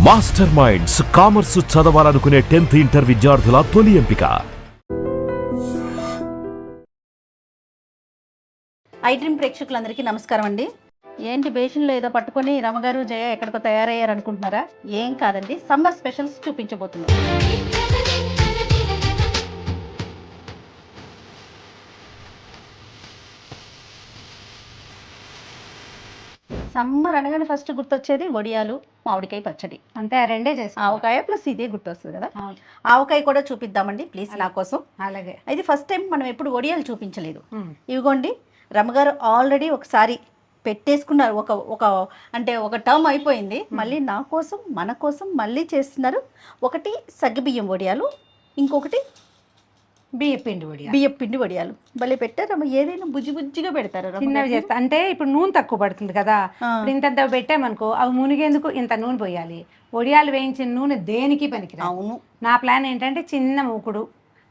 Master minds commerce చదవాలనుకునే 10th inter విద్యార్థుల తొలి ఎంపిక. ఐ డ్రీమ్ ప్రేక్షకులందరికీ నమస్కారం అండి. ఏంటి బేషన్లో ఏదో పట్టుకొని రమగారు జయ ఎక్కడికో తయారయ్యారు అనుకుంటున్నారా? ఏం కాదండి, సమ్మర్ స్పెషల్స్ చూపించబోతున్నాం. సమ్మర్ అనగానే ఫస్ట్ గుర్తొచ్చేది వడియాలు, మామిడికాయ పచ్చడి. అంతే, ఆ రెండే చేసి ఆవకాయ ప్లస్ ఇదే గుర్తొస్తుంది కదా. ఆవకాయ కూడా చూపిద్దామండి ప్లీజ్ నా కోసం. అలాగే. ఇది ఫస్ట్ టైం మనం ఎప్పుడు వడియాలు చూపించలేదు. ఇవిగోండి, రమగారు ఆల్రెడీ ఒకసారి పెట్టేసుకున్నారు. ఒక అంటే ఒక టర్మ్ అయిపోయింది. మళ్ళీ నా కోసం మన కోసం మళ్ళీ చేస్తున్నారు. ఒకటి సగ్గుబియ్యం వడియాలు, ఇంకొకటి బియ్య పిండి వడియాలు. భలే పెట్టారమ్మ. ఏదైనా బుజ్జి బుజ్జిగా పెడతారు, చిన్నవి చేస్తా. అంటే ఇప్పుడు నూనె తక్కువ పడుతుంది కదా, ఇప్పుడు ఇంత పెట్టామనుకో అవి మునిగేందుకు ఇంత నూనె పోయాలి. వడియాలు వేయించిన నూనె దేనికి పనికిరాదు. అవును. నా ప్లాన్ ఏంటంటే చిన్న మూకుడు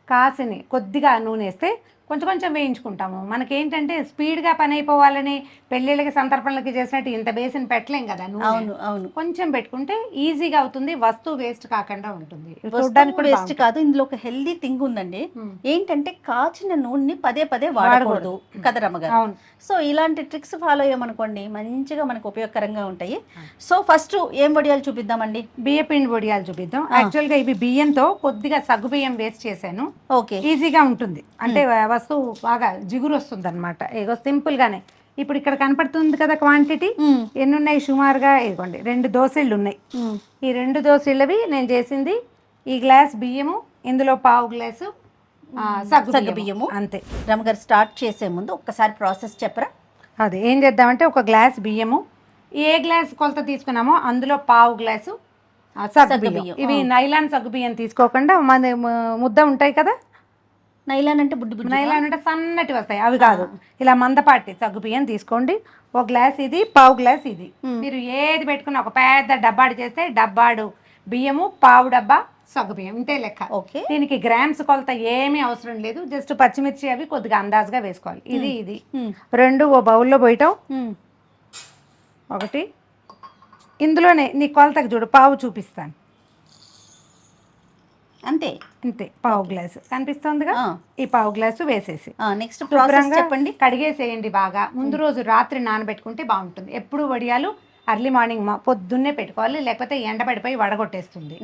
కాసిని కొద్దిగా నూనె వేస్తే కొంచెం కొంచెం వేయించుకుంటాము. మనకేంటంటే స్పీడ్గా పని అయిపోవాలని పెళ్ళిళ్ళకి సందర్భాలకి చేసినట్టు ఇంత బేసిన్ పెట్టలేం కదా. అవును అవును. కొంచెం పెట్టుకుంటే ఈజీగా అవుతుంది, వస్తువు వేస్ట్ కాకుండా ఉంటుంది. చూడడానికి కూడా వేస్ట్ కాదు. ఇందులో ఒక హెల్దీ థింగ్ ఉందండి. ఏంటంటే కాచిన నూనెని పదే పదే వాడకూడదు కదా రమ్మగారు. సో ఇలాంటి ట్రిక్స్ ఫాలో అయ్యామనుకోండి మంచిగా మనకు ఉపయోగకరంగా ఉంటాయి. సో ఫస్ట్ ఏం వడియాలు చూపిద్దామండి? బియ్యపిండి వడియాలు చూపిద్దాం. యాక్చువల్గా ఇవి బియ్యంతో కొద్దిగా సగ్గు బియ్యం వేస్ట్ చేశాను. ఓకే, ఈజీగా ఉంటుంది. అంటే వస్తువు బాగా జిగురు వస్తుంది అనమాట. ఇగో సింపుల్ గానే ఇప్పుడు ఇక్కడ కనపడుతుంది కదా క్వాంటిటీ ఎన్ని ఉన్నాయి సుమారుగా. ఇదిగోండి 2 దోసెళ్ళు ఉన్నాయి. ఈ 2 దోసెళ్ళవి నేను చేసింది ఈ గ్లాస్ బియ్యము, ఇందులో పావు గ్లాసు సగ్గు బియ్యము. అంతే. రమగారు స్టార్ట్ చేసే ముందు ఒక్కసారి ప్రాసెస్ చెప్పరా? అది ఏం చేద్దామంటే ఒక గ్లాస్ బియ్యము, ఏ గ్లాస్ కొలత తీసుకున్నామో అందులో పావు గ్లాసు సగ్గు బియ్యం. ఇవి నైలాన్ సగ్గు బియ్యం తీసుకోకుండా మన ముద్ద ఉంటాయి కదా, నైలాన్ అంటే బుడ్డి బుడ్డి, నైలాన్ అంటే సన్నటి వస్తాయి అవి కాదు, ఇలా మందపాటి సగ్గు బియ్యం తీసుకోండి. ఒక గ్లాస్ ఇది, పావు గ్లాస్ ఇది. మీరు ఏది పెట్టుకున్నా ఒక పెద్ద డబ్బాడు చేస్తే డబ్బాడు బియ్యము, పావు డబ్బా సగ్గు బియ్యం, ఇంతే లెక్క. ఓకే. దీనికి గ్రామ్స్ కొలత ఏమీ అవసరం లేదు. జస్ట్ పచ్చిమిర్చి అవి కొద్దిగా అందాజుగా వేసుకోవాలి. ఇది 2 ఓ బౌల్లో పోయటం. ఒకటి ఇందులోనే నీ కొలతకు చూడు, పావు చూపిస్తాను. అంతే అంతే, పావు గ్లాసు కనిపిస్తుందిగా. ఈ పావు గ్లాసు వేసేసి నెక్స్ట్ ప్రాసెస్ చెప్పండి. కడిగేసేయండి బాగా. ముందు రోజు రాత్రి నానబెట్టుకుంటే బాగుంటుంది. ఎప్పుడు వడియాలు అర్లీ మార్నింగ్ పొద్దున్నే పెట్టుకోవాలి, లేకపోతే ఎండబడిపోయి వడగొట్టేస్తుంది.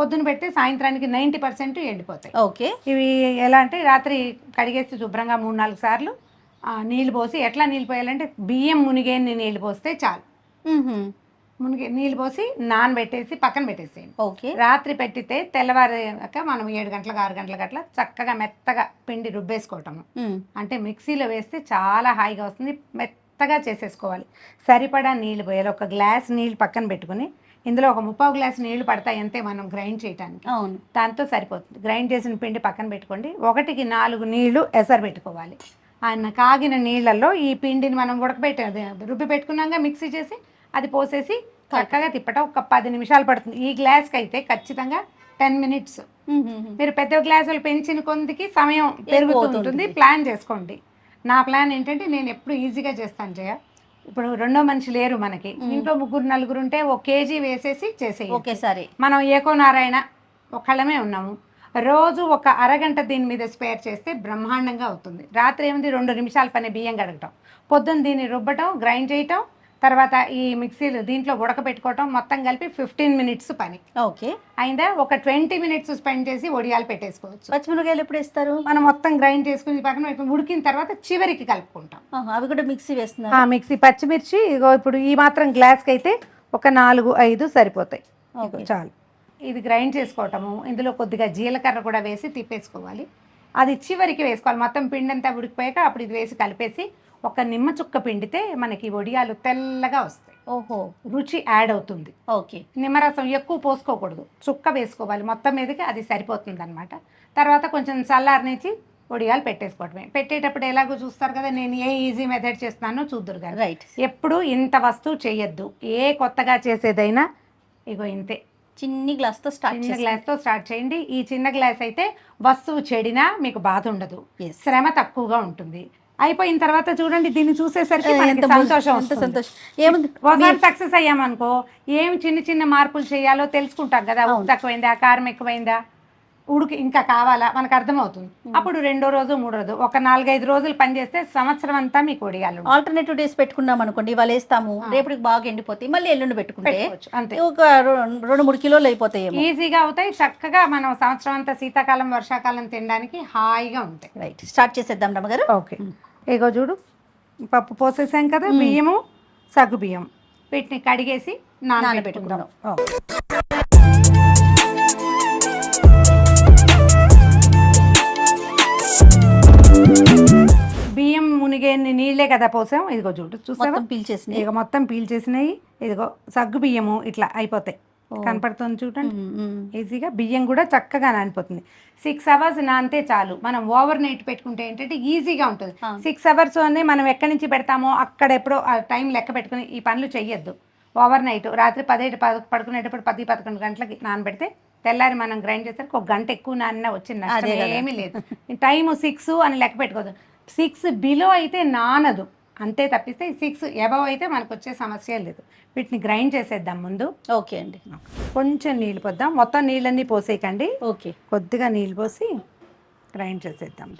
పొద్దున్న పెడితే సాయంత్రానికి 90% ఎండిపోతాయి. ఓకే. ఇవి ఎలా అంటే రాత్రి కడిగేసి శుభ్రంగా 3-4 సార్లు నీళ్ళు పోసి, ఎట్లా నీళ్ళు పోయాలంటే బియ్యం మునిగేని నీళ్ళు పోస్తే చాలు. మునిగి నీళ్ళు పోసి నానబెట్టేసి పక్కన పెట్టేసేయండి. ఓకే. రాత్రి పెట్టితే తెల్లవారాక మనం 7 గంటలకు 6 గంటలకు అట్లా చక్కగా మెత్తగా పిండి రుబ్బేసుకోవటము. అంటే మిక్సీలో వేస్తే చాలా హాయిగా వస్తుంది. మెత్తగా చేసేసుకోవాలి. సరిపడా నీళ్ళు పోయాలి. ఒక గ్లాస్ నీళ్ళు పక్కన పెట్టుకుని ఇందులో ఒక 3/4 గ్లాస్ నీళ్లు పడతాయి అంతే మనం గ్రైండ్ చేయడానికి. అవును, దాంతో సరిపోతుంది. గ్రైండ్ చేసిన పిండి పక్కన పెట్టుకోండి. 1కి 4 నీళ్లు ఎసరు పెట్టుకోవాలి. ఆయన కాగిన నీళ్ళల్లో ఈ పిండిని మనం ఉడకబెట్టే రుబ్బి పెట్టుకున్నాక మిక్సీ చేసి అది పోసేసి చక్కగా తిప్పటం. ఒక 10 నిమిషాలు పడుతుంది. ఈ గ్లాస్కి అయితే ఖచ్చితంగా 10 మినిట్స్. మీరు పెద్ద గ్లాసులు పెంచిన కొందికి సమయం పెరుగుతుంటుంది. ప్లాన్ చేసుకోండి. నా ప్లాన్ ఏంటంటే నేను ఎప్పుడు ఈజీగా చేస్తాను జయ. ఇప్పుడు 2వ మనిషి లేరు మనకి, ఇంట్లో 3-4 ఉంటే 1 కేజీ వేసేసి చేసేయి ఒకేసారి. మనం ఏకో నారాయణ ఒకళ్ళమే ఉన్నాము. రోజు ఒక అరగంట దీని మీద స్పేర్ చేస్తే బ్రహ్మాండంగా అవుతుంది. రాత్రి ఏమిది 2 నిమిషాల పని బియ్యం కడగటం, పొద్దున్న దీన్ని రుబ్బటం, గ్రైండ్ చేయటం, తర్వాత ఈ మిక్సీలు దీంట్లో ఉడకబెట్టుకోవటం, మొత్తం కలిపి 15 మినిట్స్ పని. ఓకే. అయిందా? ఒక 20 మినిట్స్ స్పెండ్ చేసి వడియాలు పెట్టేసుకోవచ్చు. పచ్చిమిరకాయలు ఎప్పుడు వేస్తారు? మనం మొత్తం గ్రైండ్ చేసుకుని పక్కన ఉడికిన తర్వాత చివరికి కలుపుకుంటాం. అవి కూడా మిక్సీ వేస్తున్నారు? మిక్సీ. పచ్చిమిర్చి ఇగో ఇప్పుడు ఈ మాత్రం గ్లాస్కి అయితే ఒక 4-5 సరిపోతాయి, చాలు. ఇది గ్రైండ్ చేసుకోవటము. ఇందులో కొద్దిగా జీలకర్ర కూడా వేసి తిప్పేసుకోవాలి. అది చివరికి వేసుకోవాలి. మొత్తం పిండి అంతా ఉడికిపోయాక అప్పుడు ఇది వేసి కలిపేసి ఒక నిమ్మ చుక్క పిండితే మనకి వడియాలు తెల్లగా వస్తాయి. ఓహో, రుచి యాడ్ అవుతుంది. ఓకే. నిమ్మరసం ఎక్కువ పోసుకోకూడదు, చుక్క వేసుకోవాలి మొత్తం మీదకి, అది సరిపోతుంది అనమాట. తర్వాత కొంచెం చల్లారనిచ్చి వడియాలు పెట్టేసుకోవటమే. పెట్టేటప్పుడు ఎలాగో చూస్తారు కదా, నేను ఏ ఈజీ మెథడ్ చేస్తున్నానో చూద్దురు కదా. రైట్. ఎప్పుడు ఇంత వస్తువు చేయొద్దు. ఏ కొత్తగా చేసేదైనా ఇగో ఇంతే, చిన్న గ్లాస్తో స్టార్ట్ చేయండి. ఈ చిన్న గ్లాస్ అయితే వస్తువు చెడినా మీకు బాధ ఉండదు, శ్రమ తక్కువగా ఉంటుంది. అయిపోయిన తర్వాత చూడండి దీన్ని చూసేసరికి మనకి ఎంత సంతోషం ఎంత వస్తుంది. సంతోషం. ఏముంది ఒకసారి సక్సెస్ అయ్యామనుకో ఏం చిన్న చిన్న మార్పులు చేయాలో తెలుసుకుంటాం కదా. ఉప్పు తక్కువైందా, కారం ఎక్కువైందా, ఉడికి ఇంకా కావాలా, మనకు అర్థమవుతుంది. అప్పుడు 2వ రోజు 3వ రోజు ఒక 4-5 రోజులు పని చేస్తే సంవత్సరం అంతా మీకు వడియాలు. ఆల్టర్నేటివ్ డేస్ పెట్టుకున్నాం అనుకోండి, ఇవాళ వేస్తాము, రేపటికి బాగా ఎండిపోతాయి, మళ్ళీ ఎల్లుండి పెట్టుకుంటే అంతే ఒక 2-3 కిలోలు అయిపోతాయి, ఈజీగా అవుతాయి. చక్కగా మనం సంవత్సరం అంతా శీతాకాలం వర్షాకాలం తినడానికి హాయిగా ఉంటాయి. రైట్, స్టార్ట్ చేసేద్దాం రమ్మగారు. ఓకే, ఇగో చూడు పప్పు పోసేసాం కదా, బియ్యము సగ్గు బియ్యం వీటిని కడిగేసి నానబెట్టుకుందాం. బియ్యం మునిగే నీళ్ళే కదా పోసాం. ఇదిగో చూడు, చూసావా పీల్చేసినాయి, ఇక మొత్తం పీల్చేసినాయి. ఇదిగో సగ్గు బియ్యము ఇట్లా అయిపోతాయి, కనపడుతుంది చూడండి. ఈజీగా బియ్యం కూడా చక్కగా నానిపోతుంది. 6 hours నానితే చాలు. మనం ఓవర్ నైట్ పెట్టుకుంటే ఏంటంటే ఈజీగా ఉంటుంది. 6 hours అనే మనం ఎక్కడి నుంచి పెడతామో అక్కడ ఎప్పుడో టైం లెక్క పెట్టుకుని ఈ పనులు చెయ్యొద్దు. ఓవర్ నైట్ రాత్రి 10 పడుకునేటప్పుడు 10-11 గంటలకి నానబెడితే తెల్లారి మనం గ్రైండ్ చేసరికి 1 గంట ఎక్కువ నానినా వచ్చింది నష్టం ఏమీ లేదు. టైము 6 అని లెక్క పెట్టుకోదు. 6 బిలో అయితే నానదు అంతే, తప్పిస్తే 6 అబవ్ అయితే మనకు వచ్చే సమస్య లేదు. వీటిని గ్రైండ్ చేసేద్దాం ముందు. ఓకే అండి, కొంచెం నీళ్ళు పోద్దాం, మొత్తం నీళ్ళన్నీ పోసేయకండి. ఓకే, కొద్దిగా నీళ్ళు పోసి గ్రైండ్ చేసేద్దాం.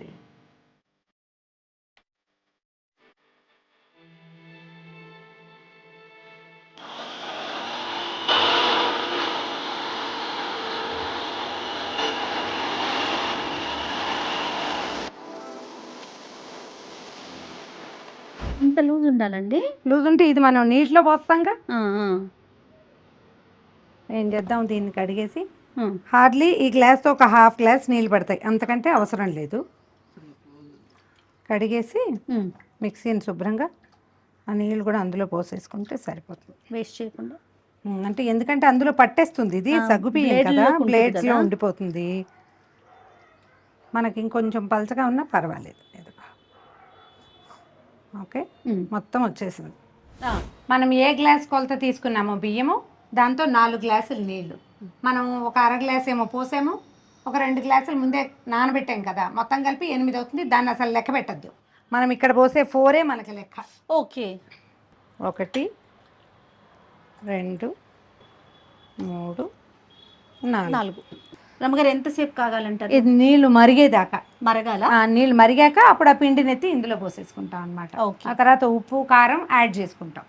ఇంత లూజ్ ఉండాలండి? లూజ్ ఉంటే ఇది మనం నీటిలో పోస్తాంగా. ఏం చేద్దాం, దీన్ని కడిగేసి హార్డ్లీ ఈ గ్లాస్తో ఒక 1/2 గ్లాస్ నీళ్ళు పడతాయి, అంతకంటే అవసరం లేదు. కడిగేసి మిక్సీని శుభ్రంగా ఆ నీళ్ళు కూడా అందులో పోసేసుకుంటే సరిపోతుంది, వేస్ట్ చేయకుండా. అంటే ఎందుకంటే అందులో పట్టేస్తుంది, ఇది సగ్గుబియ్యం కదా, బ్లేడ్స్లో ఉండిపోతుంది. మనకి ఇంకొంచెం పలచగా ఉన్నా పర్వాలేదు. ఓకే, మొత్తం వచ్చేసింది. మనం ఏ గ్లాస్ కొలత తీసుకున్నామో బియ్యము దాంతో 4 గ్లాసులు నీళ్ళు. మనం ఒక 1/2 గ్లాస్ ఏమో పోసాము, ఒక 2 గ్లాసులు ముందే నానబెట్టాం కదా, మొత్తం కలిపి 8 అవుతుంది. దాన్ని అసలు లెక్క పెట్టద్దు, మనం ఇక్కడ పోసే 4 మనకి లెక్క. ఓకే, 1 2 3 4. రమ్మగారు ఎంతసేపు కాగాలంటారు? ఇది నీళ్లు మరిగేదాకా మరగాల. నీళ్ళు మరిగాక అప్పుడు ఆ పిండిని ఎత్తి ఇందులో పోసేసుకుంటాం అనమాట. ఆ తర్వాత ఉప్పు కారం యాడ్ చేసుకుంటాం.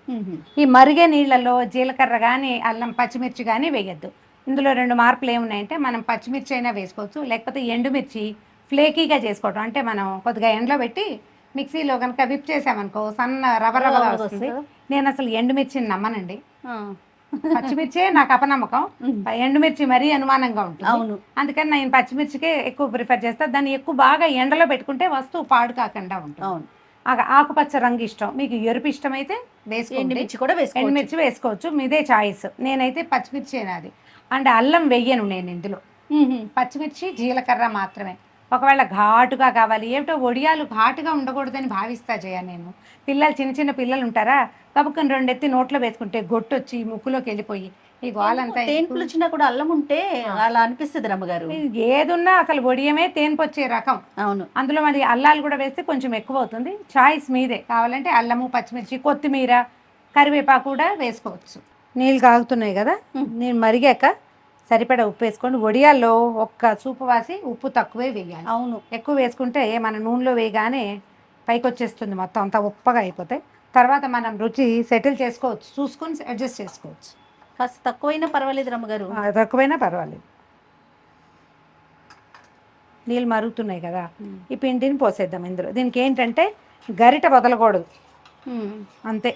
ఈ మరిగే నీళ్ళలో జీలకర్ర కానీ అల్లం పచ్చిమిర్చి కానీ వేయద్దు. ఇందులో 2 మార్పులు ఏమున్నాయంటే, మనం పచ్చిమిర్చి అయినా వేసుకోవచ్చు, లేకపోతే ఎండుమిర్చి ఫ్లేకీగా చేసుకోవటం. అంటే మనం కొద్దిగా ఎండలో పెట్టి మిక్సీలో కనుక విప్ చేసామనుకో సన్న రవ్వ వస్తుంది. నేను అసలు ఎండుమిర్చిని నమ్మనండి, పచ్చిమిర్చే నాకు అపనమ్మకం. ఎండుమిర్చి మరీ అనుమానంగా ఉంటుంది. అవును, అందుకని నేను పచ్చిమిర్చికే ఎక్కువ ప్రిఫర్ చేస్తాను. దాన్ని ఎక్కువ బాగా ఎండలో పెట్టుకుంటే వస్తువు పాడు కాకుండా ఉంటుంది. అవును, ఆకుపచ్చ రంగు ఇష్టం, మీకు ఎరుపు ఇష్టం అయితే వేసుకోండి, ఎండుమిర్చి వేసుకోవచ్చు, మీదే చాయిస్. నేనైతే పచ్చిమిర్చి నాది. అండ్ అల్లం వెయ్యను నేను ఇందులో, పచ్చిమిర్చి జీలకర్ర మాత్రమే. ఒకవేళ ఘాటుగా కావాలి, ఏమిటో వడియాలు ఘాటుగా ఉండకూడదని భావిస్తా నేను. పిల్లలు చిన్న పిల్లలు ఉంటారా, కబుక్కని 2 ఎత్తి నోట్లో వేసుకుంటే గొట్టొచ్చి ముక్కులోకి వెళ్ళిపోయి ఈ గోలంతా. తేన్పులు వచ్చినా కూడా అల్లం ఉంటే అలా అనిపిస్తుంది రమ్మగారు. ఏదున్నా అసలు వడియమే తేన్పొచ్చే రకం. అవును, అందులో మరి అల్లాలు కూడా వేస్తే కొంచెం ఎక్కువ అవుతుంది, చాయిస్ మీదే. కావాలంటే అల్లము పచ్చిమిర్చి కొత్తిమీర కరివేపాకు కూడా వేసుకోవచ్చు. నీళ్ళు కాగుతున్నాయి కదా, నేను మరిగాక సరిపడా ఉప్పు వేసుకోండి. వడియాల్లో ఒక్క చూపు వాసి ఉప్పు తక్కువే వేయాలి. అవును, ఎక్కువ వేసుకుంటే మన నూనెలో వేయగానే పైకి వచ్చేస్తుంది, మొత్తం అంతా ఉప్పగా అయిపోతాయి. తర్వాత మనం రుచి సెటిల్ చేసుకోవచ్చు, చూసుకొని అడ్జస్ట్ చేసుకోవచ్చు. కాస్త తక్కువైనా పర్వాలేదు రమ్మగారు. తక్కువైనా పర్వాలేదు. నీళ్ళు మరుగుతున్నాయి కదా, ఈ పిండిని పోసేద్దాం ఇందులో. దీనికి ఏంటంటే గరిట వదలకూడదు, అంతే.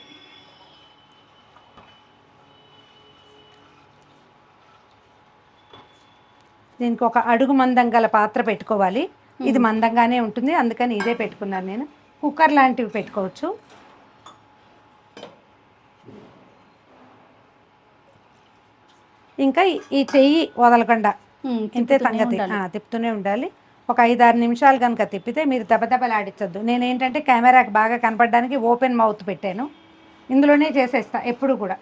దీనికి ఒక అడుగు మందం గల పాత్ర పెట్టుకోవాలి. ఇది మందంగానే ఉంటుంది, అందుకని ఇదే పెట్టుకున్నాను నేను. కుక్కర్ లాంటివి పెట్టుకోవచ్చు. ఇంకా ఈ చెయ్యి వదలకుండా ఇంతే సంగతి, తిప్పుతూనే ఉండాలి. ఒక 5-6 నిమిషాలు కనుక తిప్పితే మీరు దెబ్బలాడించద్దు. నేనేంటంటే కెమెరాకి బాగా కనపడడానికి ఓపెన్ మౌత్ పెట్టాను, ఇందులోనే చేసేస్తా ఎప్పుడు కూడా.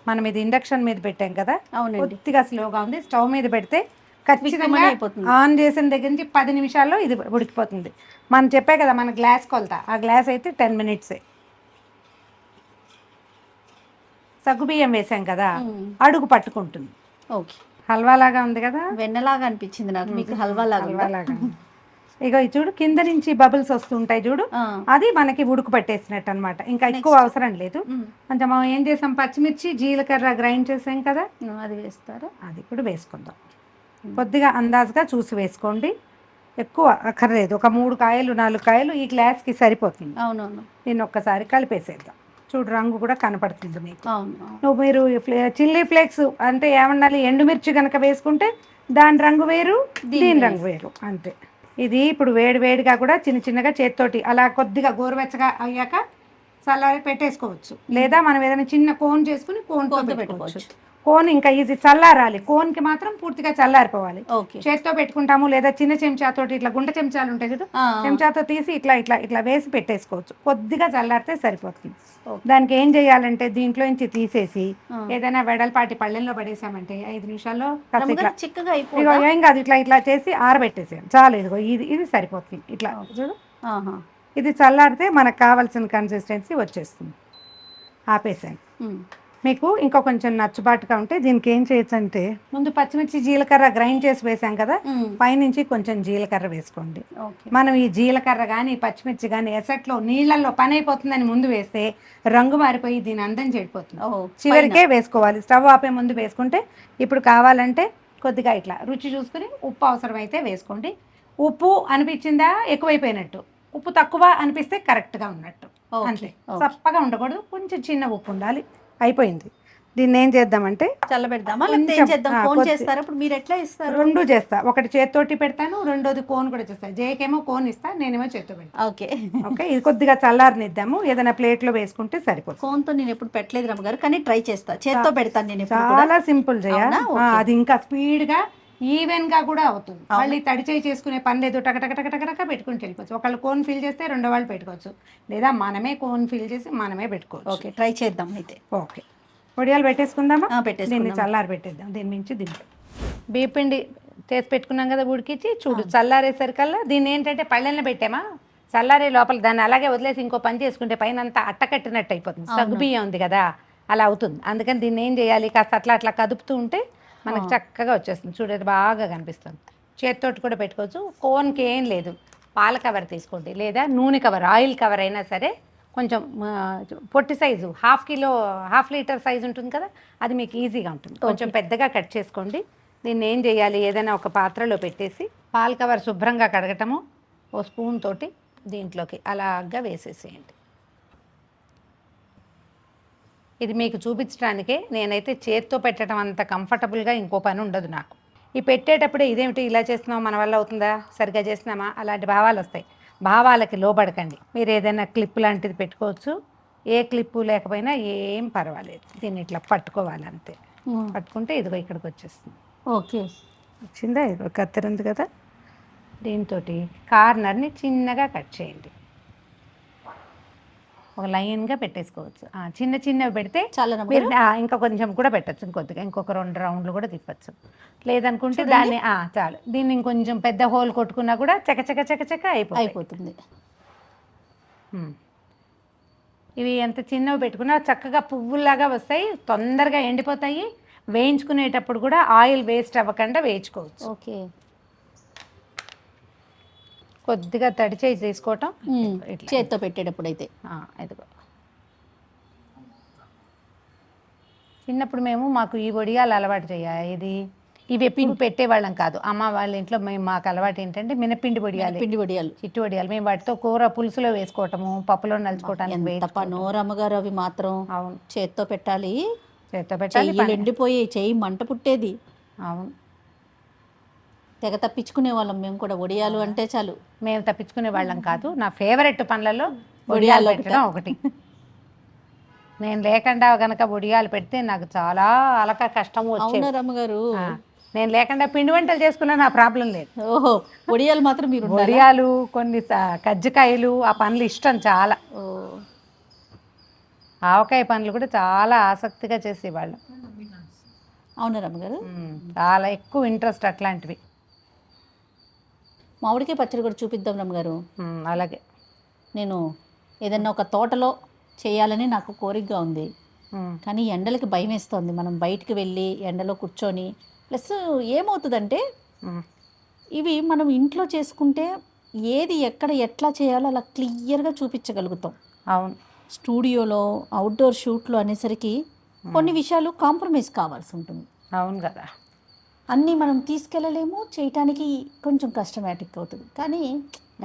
మనం ఇది ఇండక్షన్ మీద పెట్టాం కదా, కొద్దిగా స్లోగా ఉంది. స్టవ్ మీద పెడితే ఖచ్చితంగా అయిపోతుంది. ఆన్ చేసిన దగ్గర నుంచి 10 నిమిషాల్లో ఇది ఉడికిపోతుంది. మనం చెప్పే కదా మన గ్లాస్ కొలత, ఆ గ్లాస్ అయితే 10 మినిట్సే. సగ్గుబియ్యం వేసాం కదా, అడుగు పట్టుకుంటుంది. ఓకే, హల్వా లాగా ఉంది కదా, వెన్నలాగా అనిపించింది నాకు, మీకు హల్వా లాగా ఉందా? హల్వా లాగా. ఇగో ఇది చూడు, కింద నుంచి బబుల్స్ వస్తుంటాయి చూడు, ఆ. అది మనకి ఉడుకు పట్టేసినట్టు అనమాట. ఇంకా ఎక్కువ అవసరం లేదు. కొంచెం మనం ఏం చేసాం, పచ్చిమిర్చి జీలకర్ర గ్రైండ్ చేసాం కదా, అది వేస్తారా? అది ఇప్పుడు వేసుకుందాం. కొద్దిగా అందాజుగా చూసి వేసుకోండి, ఎక్కువ అక్కర్లేదు. ఒక 3 కాయలు 4 కాయలు ఈ గ్లాస్కి సరిపోతుంది. అవునవును, దీన్ని ఒక్కసారి కలిపేసేద్దాం. చూడు, రంగు కూడా కనపడుతుంది మీకు. అవును. మీరు చిల్లీ ఫ్లేక్స్ అంటే ఏమన్నాలి, ఎండుమిర్చి కనుక వేసుకుంటే దాని రంగు వేరు, దీని రంగు వేరు, అంతే. ఇది ఇప్పుడు వేడిగా కూడా చిన్న చిన్నగా చేత్తోటి అలా కొద్దిగా గోరువెచ్చగా అయ్యాక చల్లారి పెట్టేసుకోవచ్చు. లేదా మనం ఏదైనా చిన్న కోన్ చేసుకుని కోన్తో పెట్టుకోవచ్చు. కోన్ ఇంకా ఈజీ, చల్లారాలి. కోన్కి మాత్రం పూర్తిగా చల్లారిపోవాలి. చేత్తో పెట్టుకుంటాము, లేదా చిన్న చెంచాతోటి ఇట్లా గుంట చెంచాలు ఉంటాయి కదా, చెంచాతో తీసి ఇట్లా ఇట్లా ఇట్లా వేసి పెట్టేసుకోవచ్చు. కొద్దిగా చల్లారితే సరిపోతుంది. దానికి ఏం చేయాలంటే దీంట్లో నుంచి తీసేసి ఏదైనా వెడల్పాటి పళ్ళెంలో పడేసామంటే 5 నిమిషాల్లో చిక్కగా ఏం కాదు, ఇట్లా ఇట్లా చేసి ఆరబెట్టేసాం చాలు. ఇదిగో ఇది సరిపోతుంది. ఇట్లా చూడు, ఇది చల్లారితే మనకు కావాల్సిన కన్సిస్టెన్సీ వచ్చేస్తుంది. ఆపేసాను. మీకు ఇంకా కొంచెం నచ్చుబాటుగా ఉంటే దీనికి ఏం చేయొచ్చు అంటే, ముందు పచ్చిమిర్చి జీలకర్ర గ్రైండ్ చేసి వేసాం కదా, పైనుంచి కొంచెం జీలకర్ర వేసుకోండి. మనం ఈ జీలకర్ర కానీ పచ్చిమిర్చి కానీ ఎసట్లో నీళ్ళల్లో పని అయిపోతుందని ముందు వేస్తే రంగు మారిపోయి దీని అందం చెడిపోతుంది. చివరికే వేసుకోవాలి, స్టవ్ ఆపే ముందు వేసుకుంటే. ఇప్పుడు కావాలంటే కొద్దిగా ఇట్లా రుచి చూసుకుని ఉప్పు అవసరమైతే వేసుకోండి. ఉప్పు అనిపించిందా ఎక్కువైపోయినట్టు, ఉప్పు తక్కువ అనిపిస్తే కరెక్ట్గా ఉన్నట్టు, అంతే. చప్పగా ఉండకూడదు, కొంచెం చిన్న ఉప్పు ఉండాలి. అయిపోయింది. దీన్ని ఏం చేద్దామంటే చల్లబెడదామా, లేకపోతే ఏం చేద్దాం? కోన్ చేస్తారా ఇప్పుడు? మీరు ఎట్లా ఇస్తారు? 2 చేస్తా, ఒకటి చేత్తోటి పెడతాను, రెండోది కోన్ కూడా చేస్తా. జేకేమో కోన్ ఇస్తా, నేనేమో చేత్తో పెడతాను. ఓకే, ఇది కొద్దిగా చల్లారనిద్దాము, ఏదైనా ప్లేట్లో వేసుకుంటే సరిపోతుంది. కోన్తో నేను ఎప్పుడు పెట్టలేదు రమ్మగారు, కానీ ట్రై చేస్తా. చేత్తో పెడతాను నేను. చాలా సింపుల్ చేయాలి, అది ఇంకా స్పీడ్గా ఈవెన్గా కూడా అవుతుంది. మళ్ళీ తడిచేయి చేసుకునే పని లేదు, టకటక పెట్టుకుని వెళ్ళిపోవచ్చు. ఒకళ్ళు కోన్ ఫిల్ చేస్తే 2 వాళ్ళు పెట్టుకోవచ్చు, లేదా మనమే కోన్ ఫిల్ చేసి మనమే పెట్టుకోవచ్చు. ఓకే, ట్రై చేద్దాం అయితే. ఓకే, వడియాలు పెట్టేసుకుందామా? పెట్టేసి దీన్ని చల్లారి పెట్టేద్దాం. దీని నుంచి దీంట్లో బియ్యపిండి చేసి పెట్టుకున్నాం కదా ఉడికించి, చూడు చల్లారేసరికల్లా దీన్ని ఏంటంటే పళ్ళెంలో పెట్టామా, చల్లారే లోపల దాన్ని అలాగే వదిలేసి ఇంకో పని చేసుకుంటే పైన అంతా అట్టకట్టినట్టు అయిపోతుంది. సగ్గు బియ్యం ఉంది కదా, అలా అవుతుంది. అందుకని దీన్ని ఏం చేయాలి, కాస్త అట్లా కదుపుతూ ఉంటే మనకు చక్కగా వచ్చేస్తుంది. చూడేది బాగా కనిపిస్తుంది. చేతితోటి కూడా పెట్టుకోవచ్చు. కోన్కి ఏం లేదు, పాల కవర్ తీసుకోండి, లేదా నూనె కవర్, ఆయిల్ కవర్ అయినా సరే. కొంచెం పొట్టి సైజు, హాఫ్ లీటర్ సైజు ఉంటుంది కదా, అది మీకు ఈజీగా ఉంటుంది. కొంచెం పెద్దగా కట్ చేసుకోండి. దీన్ని ఏం చేయాలి, ఏదైనా ఒక పాత్రలో పెట్టేసి పాల కవర్ శుభ్రంగా కడగటము, ఓ స్పూన్ తోటి దీంట్లోకి అలాగా వేసేసేయండి. ఇది మీకు చూపించడానికే, నేనైతే చేత్తో పెట్టడం అంత కంఫర్టబుల్గా ఇంకో పని ఉండదు నాకు. ఈ పెట్టేటప్పుడే ఇదేమిటి ఇలా చేస్తున్నాం, మన వల్ల అవుతుందా, సరిగ్గా చేస్తున్నామా, అలాంటి భావాలు వస్తాయి. భావాలకి లోబడకండి. మీరు ఏదైనా క్లిప్ లాంటిది పెట్టుకోవచ్చు, ఏ క్లిప్పు లేకపోయినా ఏం పర్వాలేదు. దీన్ని ఇట్లా పట్టుకోవాలి అంతే. పట్టుకుంటే ఇదిగో ఇక్కడికి వచ్చేస్తుంది. ఓకే, వచ్చిందా? ఇదిగో కత్తెర ఉంది కదా, దీంతో కార్నర్ని చిన్నగా కట్ చేయండి. ఒక లైన్గా పెట్టేసుకోవచ్చు. చిన్నవి పెడితే మీరు ఇంకా కొంచెం కూడా పెట్టచ్చు, ఇంకొద్దిగా ఇంకొక 2 రౌండ్లు కూడా తిప్పచ్చు. లేదనుకుంటే దాన్ని చాలు. దీన్ని ఇంకొంచెం పెద్ద హోల్ కొట్టుకున్నా కూడా చకచక అయిపోతుంది. ఇవి ఎంత చిన్నవి పెట్టుకున్నా చక్కగా పువ్వుల్లాగా వస్తాయి, తొందరగా ఎండిపోతాయి. వేయించుకునేటప్పుడు కూడా ఆయిల్ వేస్ట్ అవ్వకుండా వేయించుకోవచ్చు. ఓకే, కొద్దిగా తడి చేయి తీసుకోవటం, చేత్తో పెట్టేటప్పుడు అయితే. ఇదిగో చిన్నప్పుడు మాకు ఈ వడియాలు అలవాటు చేయాలి. ఇవి ఎప్పుడు పెట్టేవాళ్ళం కాదు. అమ్మ వాళ్ళ ఇంట్లో మాకు అలవాటు ఏంటంటే మినపిండి వడియాలు, చిట్టు వడియాలు. మేము వాటితో కూర పులుసులో వేసుకోవటము, పప్పులో నలుచుకోవటానికి. నోరమ్మగారు అవి మాత్రం అవును చేత్తో పెట్టాలి, ఎండిపోయి ఎండిపోయి చెయ్యి మంట పుట్టేది. అవును, తెగ తప్పించుకునే వాళ్ళం మేము కూడా. వడియాలు అంటే చాలు. మేము తప్పించుకునే వాళ్ళం కాదు, నా ఫేవరెట్ పనులలో వడియాలు పెట్టడం ఒకటి. నేను లేకుండా కనుక వడియాలు పెడితే నాకు చాలా అలక కష్టం వచ్చేది. రమ్మగారు, నేను లేకుండా పిండి వంటలు చేసుకున్నా నా ప్రాబ్లం లేదు. ఓహో, వడియాలు మాత్రం మీరు. వడియాలు, కొన్ని కజ్జికాయలు, ఆ పనులు ఇష్టం చాలా. ఆవకాయ పనులు కూడా చాలా ఆసక్తిగా చేసేవాళ్ళం. అవునా రమ్మగారు? చాలా ఎక్కువ ఇంట్రెస్ట్ అట్లాంటివి. మామిడికాయ పచ్చడి కూడా చూపిద్దాం రమ్మగారు. అలాగే నేను ఏదన్నా ఒక తోటలో చేయాలని నాకు కోరికగా ఉంది, కానీ ఎండలకి భయం వేస్తుంది. మనం బయటికి వెళ్ళి ఎండలో కూర్చొని, ప్లస్ ఏమవుతుందంటే ఇవి మనం ఇంట్లో చేసుకుంటే ఏది ఎక్కడ ఎట్లా చేయాలో అలా క్లియర్గా చూపించగలుగుతాం. అవును. స్టూడియోలో అవుట్డోర్ షూట్లో అనేసరికి కొన్ని విషయాలు కాంప్రమైజ్ కావాల్సి ఉంటుంది. అవును కదా. అన్నీ మనం తీసుకెళ్ళలేము, చేయటానికి కొంచెం కష్టమేటిక్ అవుతుంది. కానీ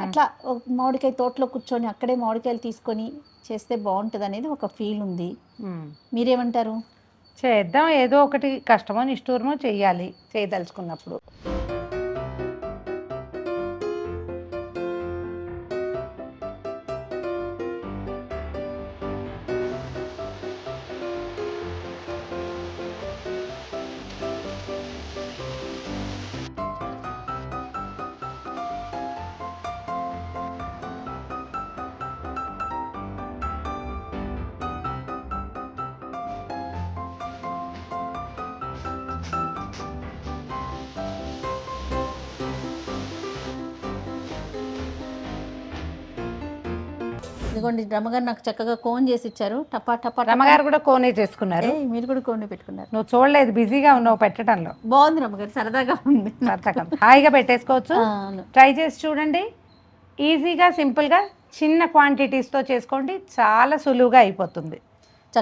అట్లా ఒక మామిడికాయ తోటలో కూర్చొని అక్కడే మామిడికాయలు తీసుకొని చేస్తే బాగుంటుంది అనేది ఒక ఫీల్ ఉంది. మీరేమంటారు? చేద్దాం, ఏదో ఒకటి కష్టమో నిష్ఠూరమో చెయ్యాలి చేయదలుచుకున్నప్పుడు. ఇదిగోండి రమ్మగారు నాకు చక్కగా కోన్ చేసి ఇచ్చారు. టపా టపా. రమ్మగారు కూడా కోనే చేసుకున్నారు. మీరు కూడా కోన్ పెట్టుకున్నారు. నువ్వు చూడలేదు, బిజీగా ఉన్నావు పెట్టడంలో. బాగుంది రమ్మగారు, సరదాగా ఉంది. సరదాగా హాయిగా పెట్టేసుకోవచ్చు. అవును. ట్రై చేసి చూడండి. ఈజీగా సింపుల్గా చిన్న క్వాంటిటీస్తో చేసుకోండి, చాలా సులువుగా అయిపోతుంది.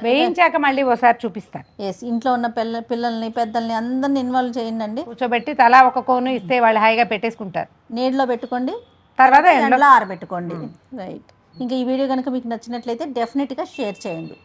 వేయించాక మళ్ళీ ఒకసారి చూపిస్తాను. ఎస్, ఇంట్లో ఉన్న పిల్లల్ని పెద్దల్ని అందరిని ఇన్వాల్వ్ చేయండి. కూర్చోబెట్టి తలా ఒక కోను ఇస్తే వాళ్ళు హాయిగా పెట్టేసుకుంటారు. నీళ్ళలో పెట్టుకోండి, తర్వాత ఎండలో ఆరబెట్టుకోండి. రైట్. ఇంకా ఈ వీడియో కనుక మీకు నచ్చినట్లయితే డెఫినెట్గా షేర్ చేయండి.